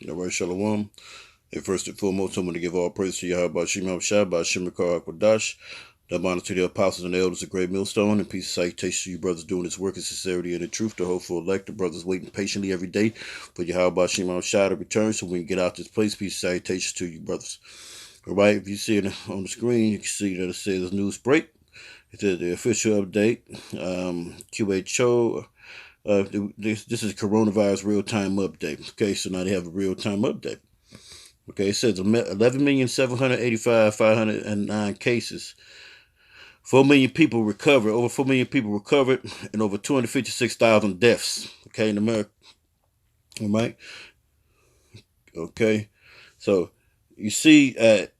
All right, Shalom. And first and foremost, I'm going to give all praise to Yahweh Shema Shah, Shem Quadash. The honor to the apostles and the elders of Great Millstone, and peace and salutation to you brothers doing this work in sincerity and in truth, the hopeful elect, the brothers waiting patiently every day for Yahweh Shema Shah to return so we can get out this place. Peace and salutation to you brothers. All right, if you see it on the screen, you can see that it says news break. It says the official update. QHO. This is coronavirus real-time update. Okay, so now they have a real-time update. Okay, it says 11,785,509 cases. 4 million people recovered. Over 4 million people recovered, and over 256,000 deaths. Okay, in America. All right. Okay, so you see at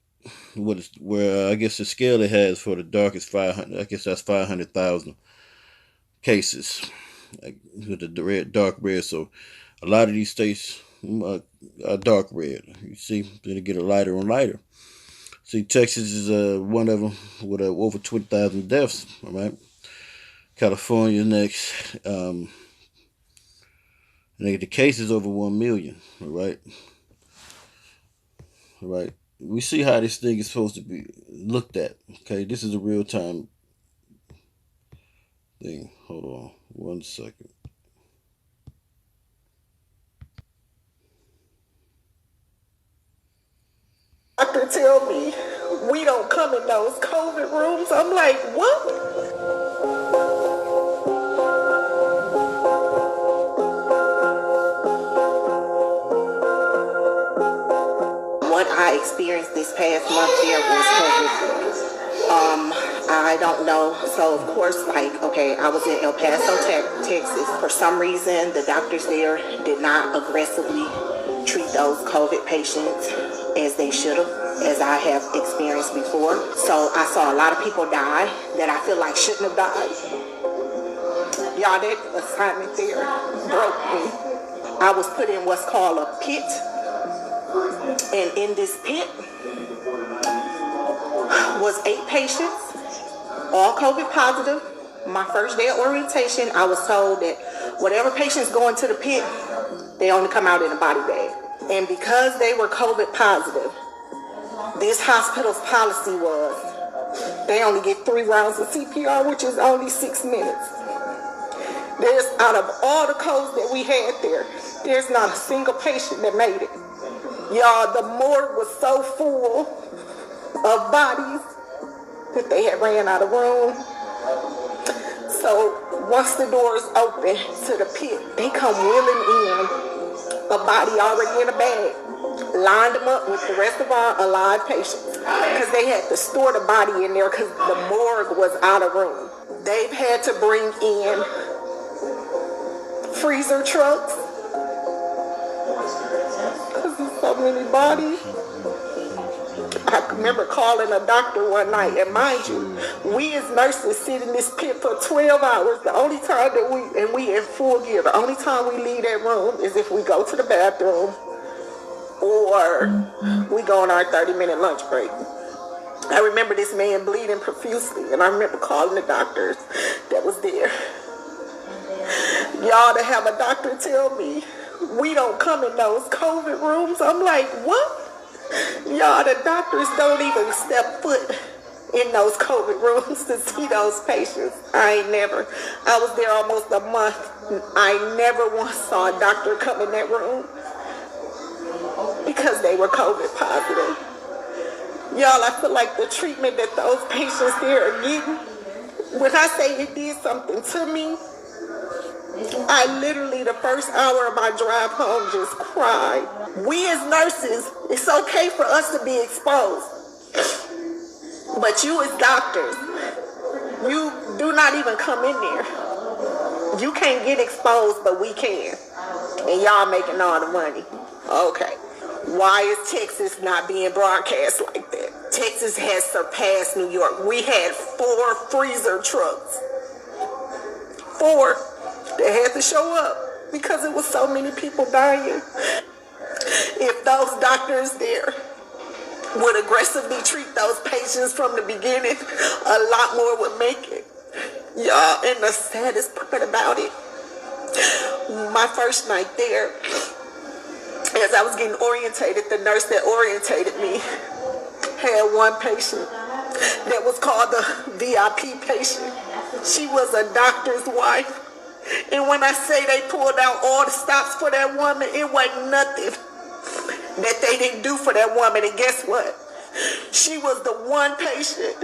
where I guess the scale it has for the darkest 500. I guess that's 500,000 cases. With the dark red. So a lot of these states are dark red. You see, then it get a lighter and lighter. See, Texas is one of them with over 20,000 deaths. All right, California next. And the cases over 1 million. All right. All right. We see how this thing is supposed to be looked at. Okay, this is a real time thing. Hold on 1 second. Doctor tell me we don't come in those COVID rooms. I'm like, what? What I experienced this past month here was COVID. I don't know. So of course, okay, I was in El Paso, Texas. For some reason, the doctors there did not aggressively treat those COVID patients as they should have, as I have experienced before. So I saw a lot of people die that I feel like shouldn't have died. Y'all, that assignment there broke me. I was put in what's called a pit. And in this pit was 8 patients, all COVID positive. My first day of orientation, I was told that whatever patients go into the pit, they only come out in a body bag. And because they were COVID positive, this hospital's policy was they only get 3 rounds of CPR, which is only 6 minutes. There's, out of all the codes that we had there, there's not a single patient that made it. Y'all, the morgue was so full of bodies that they had ran out of room. So once the doors open to the pit, they come wheeling in a body already in a bag, lined them up with the rest of our alive patients because they had to store the body in there because the morgue was out of room. They've had to bring in freezer trucks because there's so many bodies. I remember calling a doctor one night, and mind you, we as nurses sit in this pit for 12 hours. The only time that we in full gear, the only time we leave that room is if we go to the bathroom or we go on our 30-minute lunch break. I remember this man bleeding profusely, and I remember calling the doctors that was there. Y'all, to have a doctor tell me we don't come in those COVID rooms, I'm like, what? Y'all, the doctors don't even step foot in those COVID rooms to see those patients. I was there almost a month. I never once saw a doctor come in that room because they were COVID positive. Y'all, I feel like the treatment that those patients there are getting, when I say it did something to me, I literally, the first hour of my drive home, just cried. We as nurses, it's okay for us to be exposed. But you as doctors, you do not even come in there. You can't get exposed, but we can. And y'all making all the money. Okay. Why is Texas not being broadcast like that? Texas has surpassed New York. We had 4 freezer trucks. 4. They had to show up because it was so many people dying. If those doctors there would aggressively treat those patients from the beginning, a lot more would make it. Y'all, and the saddest part about it, my first night there, as I was getting orientated, the nurse that orientated me had one patient that was called the VIP patient. She was a doctor's wife. And when I say they pulled out all the stops for that woman, it wasn't nothing that they didn't do for that woman. And guess what? She was the one patient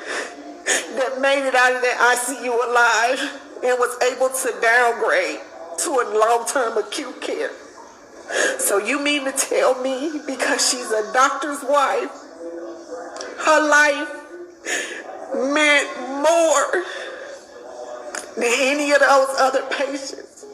that made it out of that ICU alive and was able to downgrade to a long-term acute care. So you mean to tell me because she's a doctor's wife, her life meant more than any of those other patients?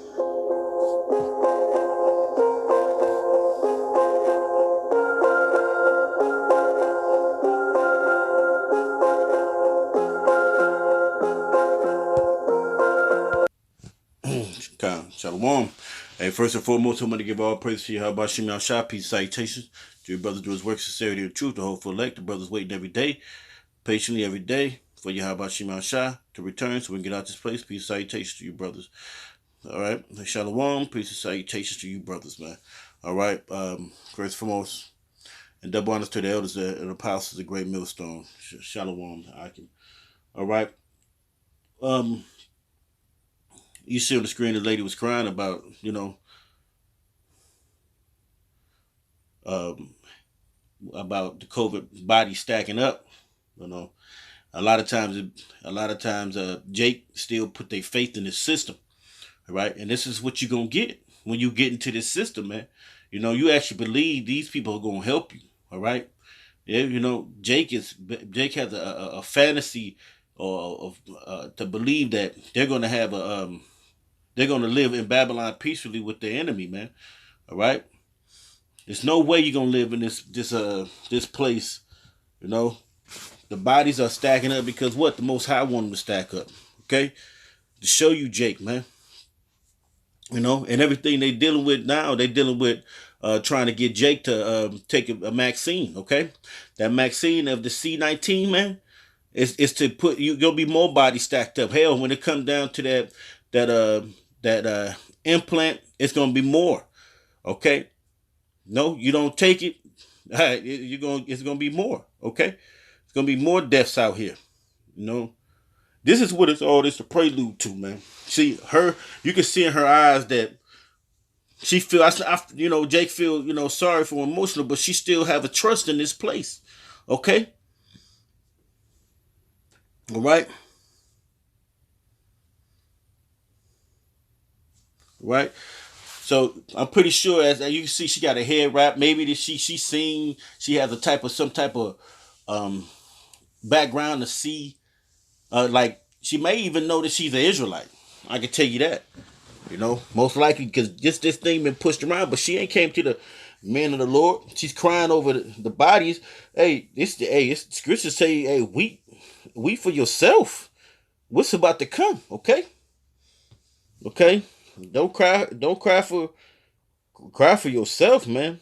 Shalom. Hey, first and foremost, I'm going to give all praise to you. How about Shem Shah? Peace, salutations. To your brothers do his work, sincerity, and truth, the hopeful elect. The brothers waiting every day, patiently every day, for you. How about Shem Shah to return so we can get out this place? Peace, salutations to you, brothers. All right. Shalom. Peace and salutations to you, brothers, man. All right. First and foremost, and double honors to the elders and apostles of the great millstone. Shalom. All right. You see on the screen the lady was crying about, about the COVID body stacking up. A lot of times, Jake still put their faith in the system, right? And this is what you're gonna get when you get into this system, man. You actually believe these people are gonna help you, all right? Yeah, Jake has a fantasy of to believe that they're gonna have they're gonna live in Babylon peacefully with their enemy, man. All right. There's no way you're gonna live in this place. The bodies are stacking up because what? The Most High wanted them to stack up. Okay, to show you, Jake, man. And everything they dealing with now, they dealing with trying to get Jake to take a vaccine. Okay, that vaccine of the C-19, man, is to put you. Gonna be more bodies stacked up. Hell, when it comes down to that implant, it's gonna be more. Okay. No, you don't take it. It's gonna be more. Okay, it's gonna be more deaths out here. This is what it's all this a prelude to, man. See her, you can see in her eyes that she feel. Jake feel sorry for emotional, but she still have a trust in this place. Okay, all right, right. So I'm pretty sure, as you can see, she got a hair wrap. Maybe that she has some type of background to see. Like she may even know that she's an Israelite. I can tell you that. Most likely because this thing been pushed around, but she ain't came to the men of the Lord. She's crying over the bodies. Hey, it's scriptures say, hey, weep for yourself. What's about to come? Okay. Don't cry for yourself, man.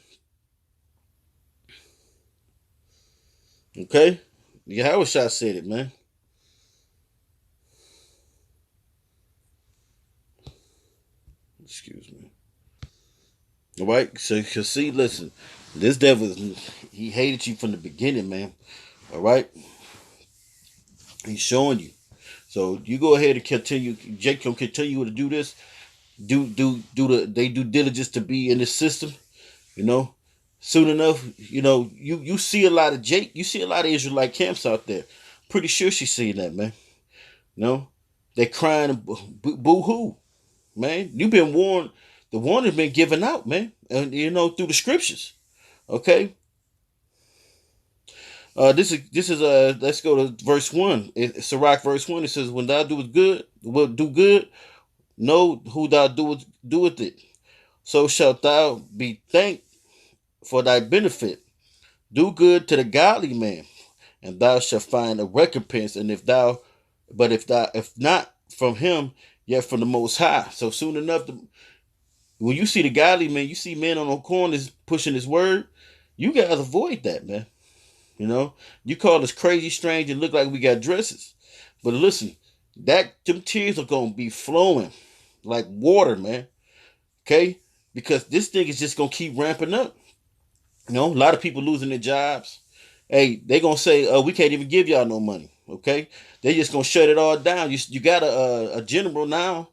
Okay? Yahweh Shah said it, man. Excuse me. All right? So, see, listen. This devil, he hated you from the beginning, man. All right? He's showing you. So, you go ahead and continue. Jake can continue to do this. Do they due diligence to be in this system, soon enough, you see a lot of Jake, you see a lot of Israelite camps out there. Pretty sure she's seeing that, man. They're crying and boo-hoo, man. You've been warned. The warning has been given out, man, and through the scriptures. Okay. This is let's go to verse 1. It's Sirach verse 1. It says, when thou doest good, will do good. Know who thou doeth it, so shalt thou be thanked for thy benefit. Do good to the godly man, and thou shalt find a recompense. And if not from him, yet from the Most High. So soon enough, when you see the godly man, you see men on the corners pushing his word. You guys avoid that, man. You call us crazy, strange, and look like we got dresses, but listen. Them tears are gonna be flowing like water, man. Okay, because this thing is just gonna keep ramping up. You know, a lot of people losing their jobs. Hey, they gonna say, we can't even give y'all no money. Okay, they just gonna shut it all down. You got a general now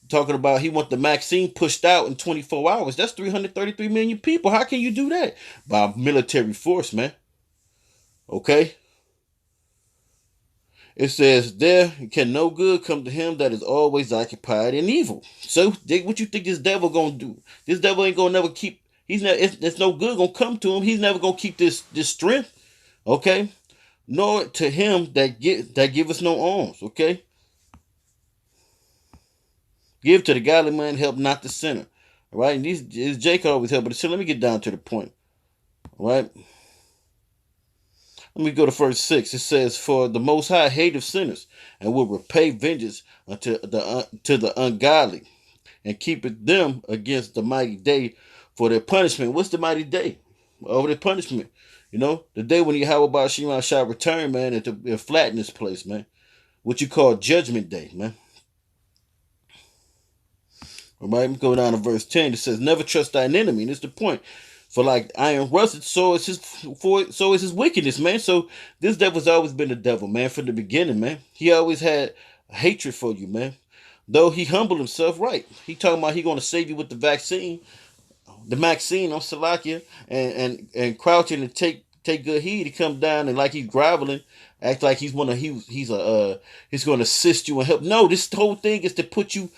talking about he want the vaccine pushed out in 24 hours. That's 333 million people. How can you do that? By military force, man. Okay. It says, there can no good come to him that is always occupied in evil. So, what you think this devil gonna do? This devil ain't gonna never keep. He's never. It's no good gonna come to him. He's never gonna keep this strength. Okay, nor to him that give us no alms. Okay, give to the godly man, help not the sinner. All right, and these Jacob always help. But so let me get down to the point. All right. Let me go to verse 6. It says, for the Most High hateth sinners, and will repay vengeance unto to the ungodly, and keepeth them against the mighty day for their punishment. What's the mighty day? Over their punishment. You know, the day when Yahweh Shema shall return, man, and to flatten this place, man. What you call judgment day, man. All right, go down to verse 10. It says, never trust thine enemy. And it's the point. For like iron rusted, so is his wickedness, man. So this devil's always been the devil, man, from the beginning, man. He always had hatred for you, man. Though he humbled himself, right? He talking about he gonna save you with the vaccine on Salakia, and crouching and take good heed. He come down and like he's groveling, act like he's gonna assist you and help. No, this whole thing is to put you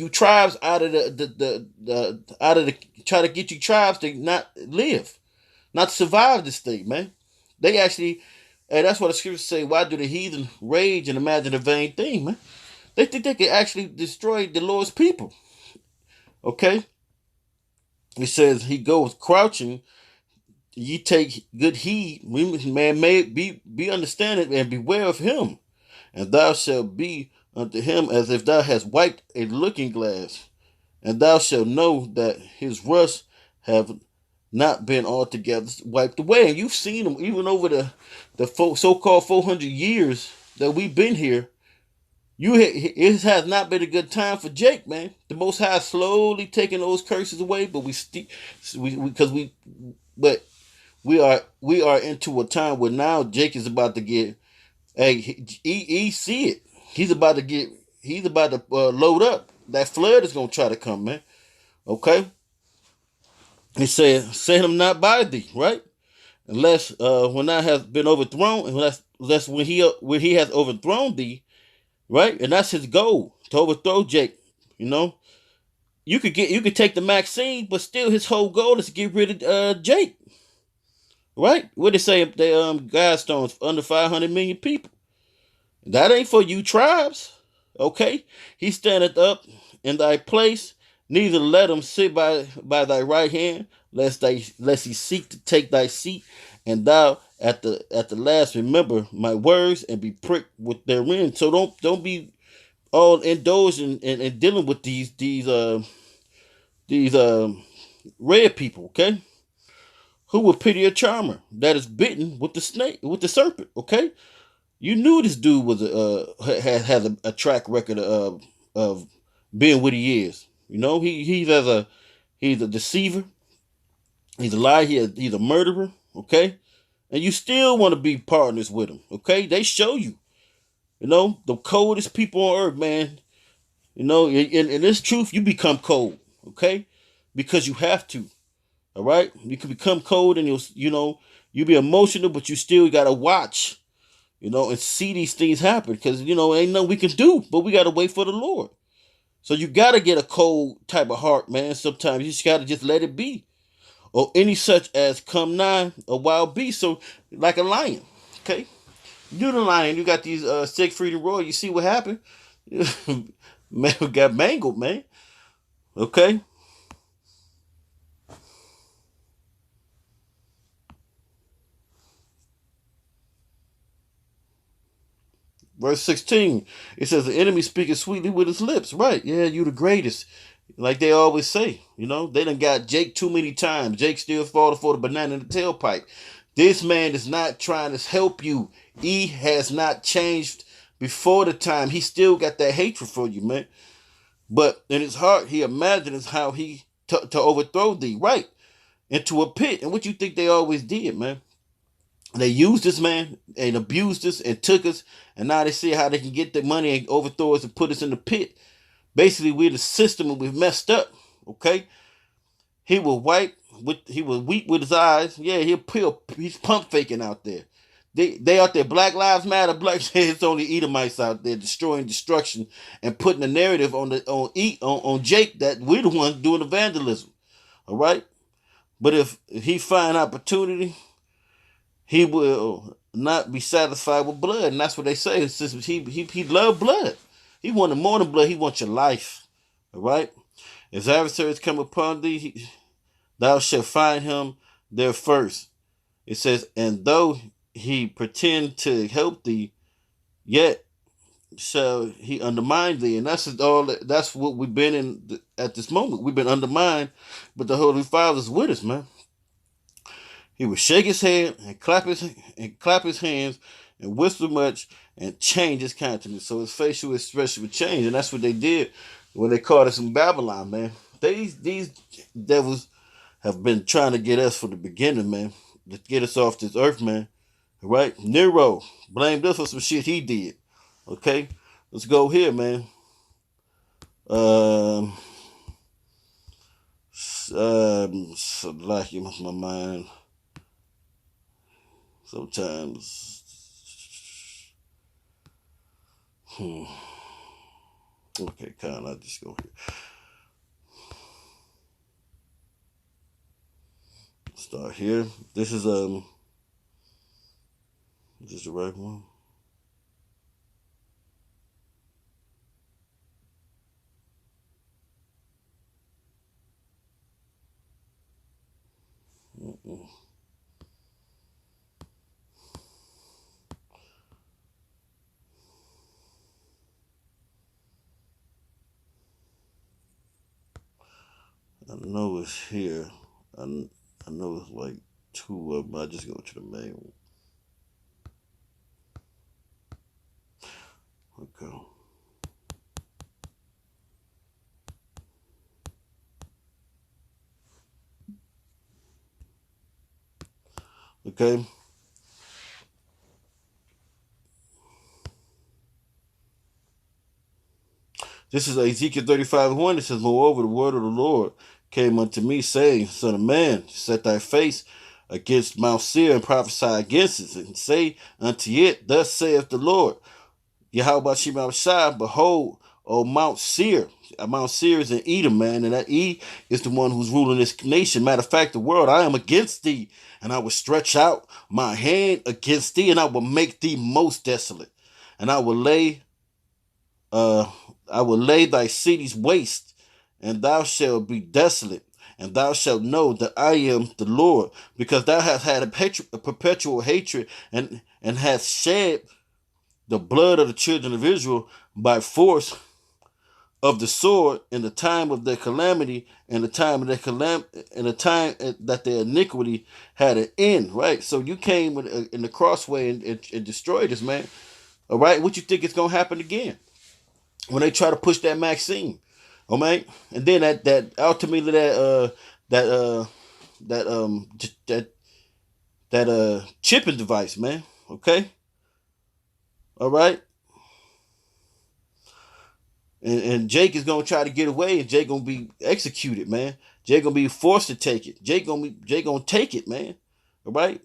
tribes out of the try to get you tribes to not live, not survive this thing, man. They actually, and that's what the scriptures say. Why do the heathen rage and imagine a vain thing, man? They think they can actually destroy the Lord's people. Okay. It says he goes crouching. Ye take good heed, man. May be understanding and beware of him, and thou shalt be unto him as if thou hast wiped a looking glass, and thou shalt know that his rust have not been altogether wiped away. And you've seen him even over the so-called 400 years that we've been here. It has not been a good time for Jake, man. The Most High slowly taking those curses away, but we are into a time where now Jake is about to get. Hey, he see it. He's about to load up. That flood is gonna try to come, man. Okay. He said, "Send him not by thee," right? Unless when thou has been overthrown, unless when he has overthrown thee. Right? And that's his goal, to overthrow Jake. You know? You could take the vaccine, but still his whole goal is to get rid of Jake. Right? What they say the Godstones under 500 million people. That ain't for you tribes. Okay? He standeth up in thy place, neither let him sit by thy right hand, lest he seek to take thy seat, and thou at the last remember my words and be pricked with therein. So don't be all indulged in dealing with these red people, okay? Who will pity a charmer that is bitten with the serpent, okay? You knew this dude was has a track record of being what he is. You know, he's a deceiver. He's a liar. He's a murderer. Okay, and you still want to be partners with him. Okay, they show you. You know, the coldest people on earth, man. You know, in this truth, you become cold. Okay, because you have to. All right, you can become cold, and you be emotional, but you still gotta watch. You know, and see these things happen because ain't nothing we can do, but we gotta wait for the Lord. So you gotta get a cold type of heart, man. Sometimes you just gotta just let it be. Or any such as come nigh a wild beast. So like a lion. Okay? You the lion, you got these Siegfried and Roy, you see what happened? Man, we got mangled, man. Okay? Verse 16, it says, the enemy speaking sweetly with his lips. Right, yeah, you the greatest. Like they always say, they done got Jake too many times. Jake still falling for the banana in the tailpipe. This man is not trying to help you. He has not changed before the time. He still got that hatred for you, man. But in his heart, he imagines how he to overthrow thee. Right. into a pit. And what you think they always did, man? They used this man and abused us and took us, and now they see how they can get the money and overthrow us and put us in the pit. Basically, we're the system and we've messed up. Okay, he will weep with his eyes. Yeah, he's pump faking out there. They out there. Black Lives Matter. Black it's only Edomites out there destroying destruction and putting the narrative on Jake that we're the ones doing the vandalism. All right, but if he find opportunity, he will not be satisfied with blood, and that's what they say. Since he loved blood, he wanted more than blood. He wants your life. All right. As adversaries come upon thee, thou shalt find him there first. It says, and though he pretend to help thee, yet shall he undermine thee. And that's all. That's what we've been in at this moment. We've been undermined, but the Holy Father's with us, man. He would shake his head and clap his hands and whistle much and change his countenance. So his facial expression would change, and that's what they did when they caught us in Babylon, man. These devils have been trying to get us from the beginning, man. To get us off this earth, man. Right? Nero blamed us for some shit he did. Okay? Let's go here, man. So like my mind sometimes. Okay, Kyle, I'll just go here. Start here. This is the right one? Mm-mm. I know it's here. I, I know it's like two of them. I just go to the main one. Okay. Okay. This is Ezekiel 35:1. It says, moreover, the word of the Lord came unto me, saying, son of man, set thy face against Mount Seir and prophesy against it, and say unto it, thus saith the Lord, Yahweh Shema Shai, behold, O Mount Seir. Mount Seir is in Edom, man, and that E is the one who's ruling this nation. Matter of fact, the world, I am against thee, and I will stretch out my hand against thee, and I will make thee most desolate. And uh I will lay thy cities waste, and thou shalt be desolate, and thou shalt know that I am the Lord, because thou hast had a perpetual hatred and hast shed the blood of the children of Israel by force of the sword in the time of their calamity and the time of and the time that their iniquity had an end. Right. So you came in the crossway and destroyed us, man. All right. What you think is gonna happen again when they try to push that Maxine? Oh man. And then that ultimately that that that chipping device, man. Okay. All right. And Jake is gonna try to get away, and Jake gonna be executed, man. Jake gonna be forced to take it. Jake gonna take it, man. All right,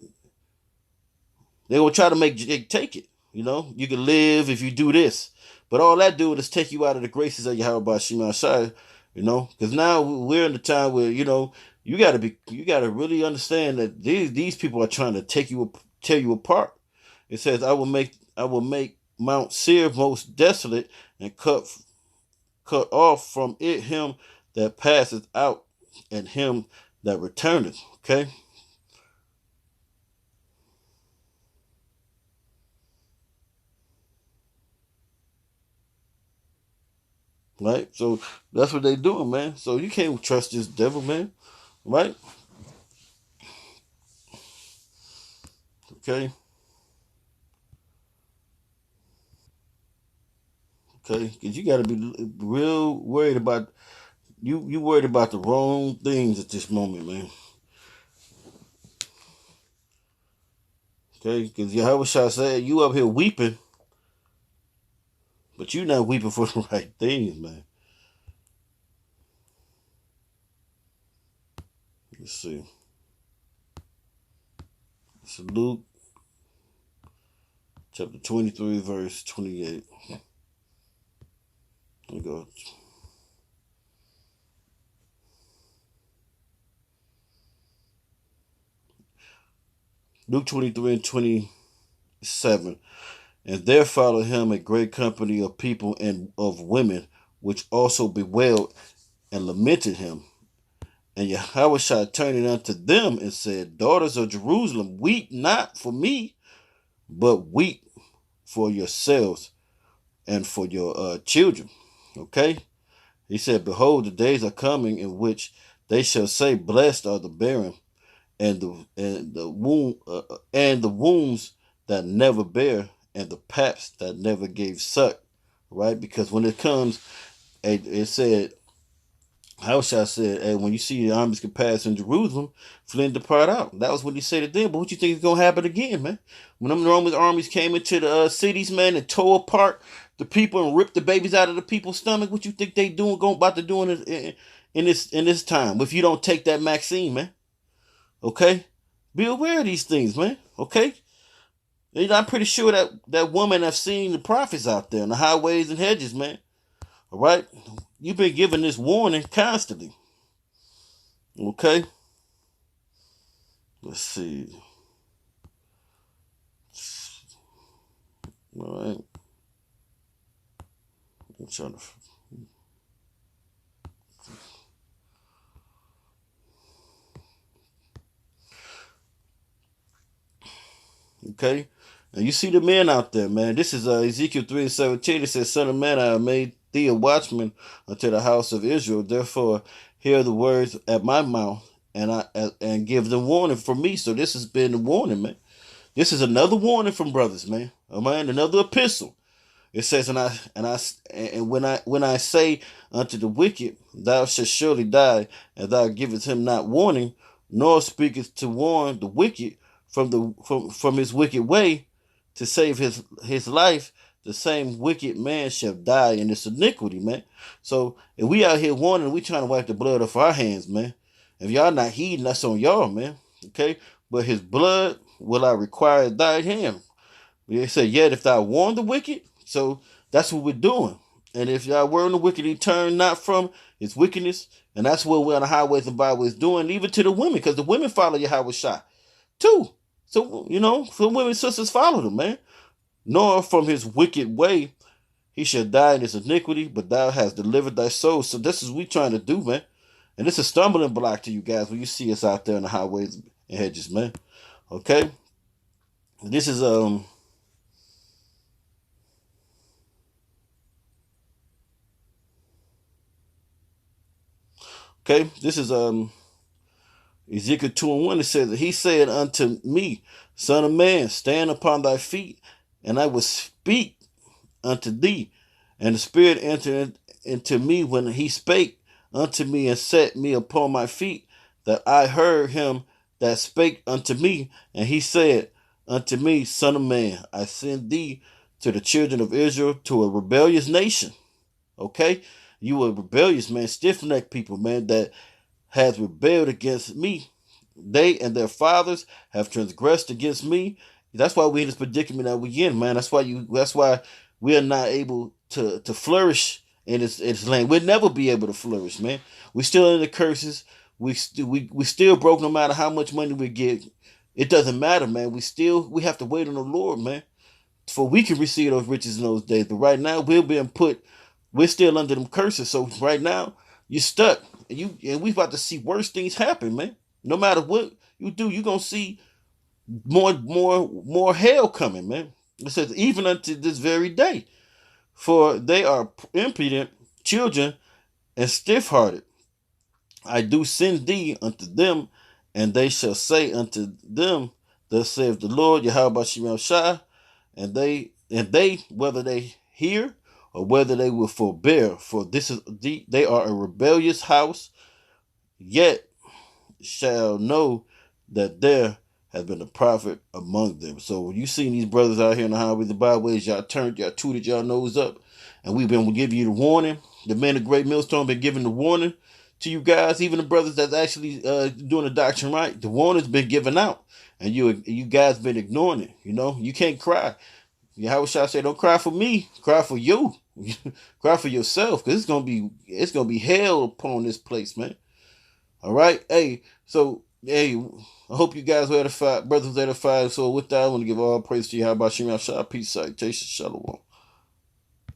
they gonna try to make Jake take it. You know, you can live if you do this, but all that do is take you out of the graces of Yahweh Shema Shai. You know, because now we're in the time where you gotta really understand that these people are trying to tear you apart. It says, I will make Mount Seir most desolate and cut off from it him that passeth out and him that returneth. Okay? Right? So that's what they doing, man. So you can't trust this devil, man. Right? Okay? Okay? Because you got to be real worried about you worried about the wrong things at this moment, man. Okay, because Yahweh Shah said, you up here weeping, but you not weeping for the right things, man. Let's see. It's Luke chapter 23, verse 28. Let me go. Luke 23 and 27. And there followed him a great company of people and of women, which also bewailed and lamented him. And Yahushua turning unto them and said, Daughters of Jerusalem, weep not for me, but weep for yourselves and for your children. Okay? He said, Behold, the days are coming in which they shall say, Blessed are the barren, and the wombs that never bear, and the paps that never gave suck. Right? Because when it comes, it said, Hushai said, and when you see the armies can pass in Jerusalem, flee and depart out. That was what he said then. But what you think is going to happen again, man? When them Roman armies came into the cities, man, and tore apart the people and ripped the babies out of the people's stomach, what you think they about to do in this time? If you don't take that Maxine, man, okay? Be aware of these things, man, okay? And I'm pretty sure that woman have seen the prophets out there in the highways and hedges, man. All right? You've been given this warning constantly. Okay? Let's see. All right. I'm trying to. Okay? And you see the men out there, man. This is Ezekiel 3 and 17. It says, Son of man, I have made thee a watchman unto the house of Israel. Therefore, hear the words at my mouth and give them warning for me. So this has been the warning, man. This is another warning from brothers, man. Oh, man, another epistle. It says, and when I say unto the wicked, thou shalt surely die, and thou givest him not warning, nor speakest to warn the wicked from his wicked way, to save his life, the same wicked man shall die in this iniquity, man. So if we out here warning, we trying to wipe the blood off our hands, man. If y'all not heeding, that's on y'all, man. Okay? But his blood will I require at thy hand. They said, yet if thou warn the wicked, so that's what we're doing. And if y'all warn the wicked, he turn not from his wickedness, and that's what we're on the highways and byways doing, even to the women, because the women follow Yahweh Shah too. So, some women sisters follow them, man. Nor from his wicked way he shall die in his iniquity, but thou hast delivered thy soul. So this is what we trying to do, man. And it's a stumbling block to you guys when you see us out there in the highways and hedges, man. Okay? This is okay, this is Ezekiel 2 and 1. It says, he said unto me, Son of man, stand upon thy feet, and I will speak unto thee. And the Spirit entered into me when he spake unto me and set me upon my feet, that I heard him that spake unto me. And he said unto me, Son of man, I send thee to the children of Israel, to a rebellious nation. Okay? You a rebellious, man, stiff-necked people, man, that has rebelled against me. They and their fathers have transgressed against me. That's why we're in this predicament that we're in, man. That's why we are not able to flourish in this land. We'll never be able to flourish, man. We still in the curses. We still broke no matter how much money we get. It doesn't matter, man. We have to wait on the Lord, man. For we can receive those riches in those days. But right now we're still under them curses. So right now, you're stuck. And we about to see worse things happen, man. No matter what you do, you're gonna see more hell coming, man. It says, even unto this very day. For they are impudent children and stiff-hearted. I do send thee unto them, and they shall say unto them, thus saith the Lord, Yahweh Shem Shah, and they, whether they hear or whether they will forbear, for they are a rebellious house, yet shall know that there has been a prophet among them. So when you see these brothers out here in the highways and byways, y'all tooted y'all nose up, and we've been giving you the warning. The men of Great Millstone been giving the warning to you guys, even the brothers that's actually doing the doctrine right. The warning's been given out, and you guys been ignoring it. You can't cry. How should I say? Don't cry for me. Cry for you. Cry for yourself, because it's gonna be hell upon this place, man. All right. Hey. So hey, I hope you guys were edified, brothers edified. So with that, I want to give all praise to you. How about Shema Shah? Peace, citation, shalom.